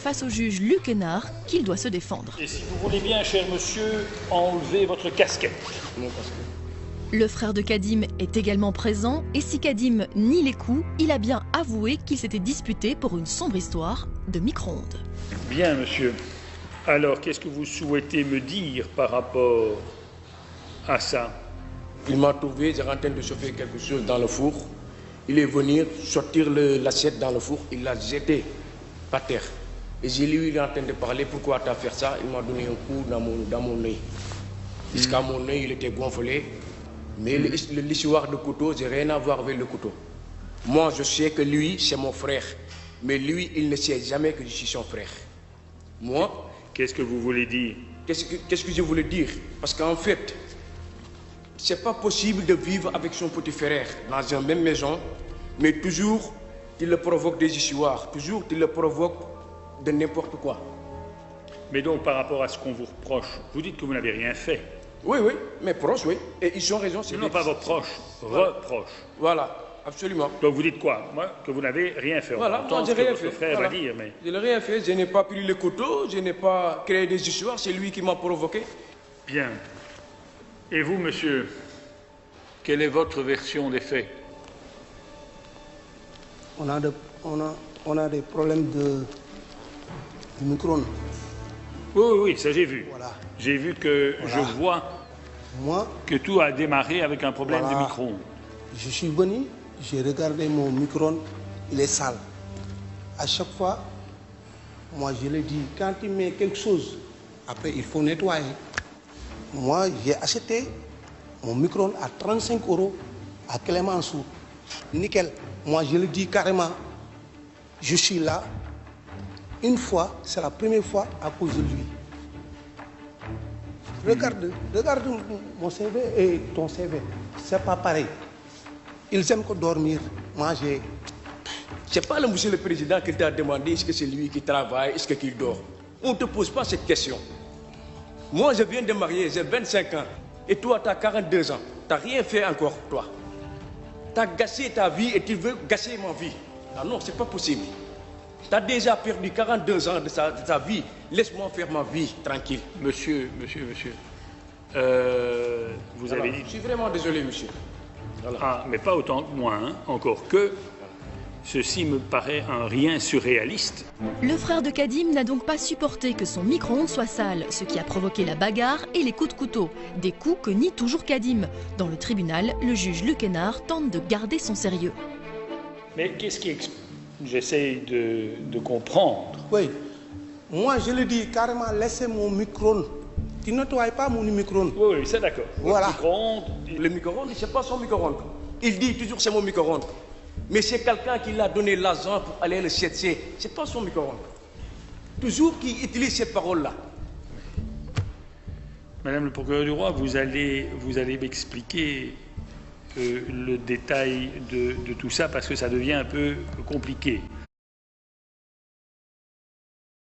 face au juge Luc Hénard qu'il doit se défendre. Et si vous voulez bien, cher monsieur, enlever votre casquette. Mon casquette. Le frère de Kadim est également présent et si Kadim nie les coups, il a bien avoué qu'il s'était disputé pour une sombre histoire de micro-ondes. Bien, monsieur. Alors, qu'est-ce que vous souhaitez me dire par rapport à ça? Il m'a trouvé, j'étais en train de chauffer quelque chose dans le four. Il est venu sortir l'assiette dans le four, il l'a jeté par terre. Et j'ai lui, il est en train de parler, pourquoi tu as fait ça? Il m'a donné un coup dans mon œil. Jusqu'à mon œil, il était gonflé. Mais l'histoire de couteau, j'ai rien à voir avec le couteau. Moi, je sais que lui, c'est mon frère. Mais lui, il ne sait jamais que je suis son frère. Moi... Qu'est-ce que vous voulez dire? Qu'est-ce que je voulais dire? Parce qu'en fait, c'est pas possible de vivre avec son petit frère dans une même maison, mais toujours, il le provoque des histoires. Toujours, il le provoque de n'importe quoi. Mais donc, par rapport à ce qu'on vous reproche, vous dites que vous n'avez rien fait. Oui, mes proches, oui. Et ils ont raison. Non, pas vos proches, reproches. Voilà, absolument. Donc vous dites quoi? Moi, que vous n'avez rien fait. Voilà, moi j'ai rien fait. Votre frère va dire, mais... Je n'ai rien fait, je n'ai pas pris le couteau, je n'ai pas créé des histoires, c'est lui qui m'a provoqué. Bien. Et vous, monsieur, quelle est votre version des faits? On a des problèmes de micro-ondes. Oui, ça j'ai vu. Voilà. J'ai vu que je vois que tout a démarré avec un problème de micro-ondes. Je suis venu, j'ai regardé mon micro-ondes, il est sale. À chaque fois, moi je le dis, quand tu mets quelque chose, après il faut nettoyer. Moi j'ai acheté mon micro-ondes à 35 € à Clémenceau. Nickel. Moi je le dis carrément, je suis là. Une fois, c'est la première fois à cause de lui. Regarde mon CV et ton CV, c'est pas pareil. Ils aiment que dormir, manger. C'est pas le monsieur le président qui t'a demandé est-ce que c'est lui qui travaille, est-ce qu'il dort. On ne te pose pas cette question. Moi, je viens de marier, j'ai 25 ans. Et toi, tu as 42 ans. Tu n'as rien fait encore, toi. Tu as gâché ta vie et tu veux gâcher ma vie. Ah non, c'est pas possible. Tu as déjà perdu 42 ans de ta vie. Laisse-moi faire ma vie tranquille. Monsieur, vous avez dit... Je suis vraiment désolé, monsieur. Voilà. Ah, mais pas autant que moi, hein. Encore que ceci me paraît un rien surréaliste. Le frère de Kadim n'a donc pas supporté que son micro-ondes soit sale, ce qui a provoqué la bagarre et les coups de couteau. Des coups que nie toujours Kadim. Dans le tribunal, le juge Luc Hénard tente de garder son sérieux. Mais qu'est-ce qui explique? J'essaie de comprendre. Oui, moi je le dis carrément, laissez mon micro-ondes. Tu ne nettoies pas mon micro-ondes. Oui, c'est d'accord. Voilà. Le micro-ondes, c'est pas son micro-ondes. Il dit toujours c'est mon micro-ondes. Mais c'est quelqu'un qui l'a donné l'argent pour aller le chercher. C'est pas son micro-ondes. Toujours qui utilise cette parole-là. Madame le procureur du roi, vous allez m'expliquer le détail de tout ça parce que ça devient un peu compliqué.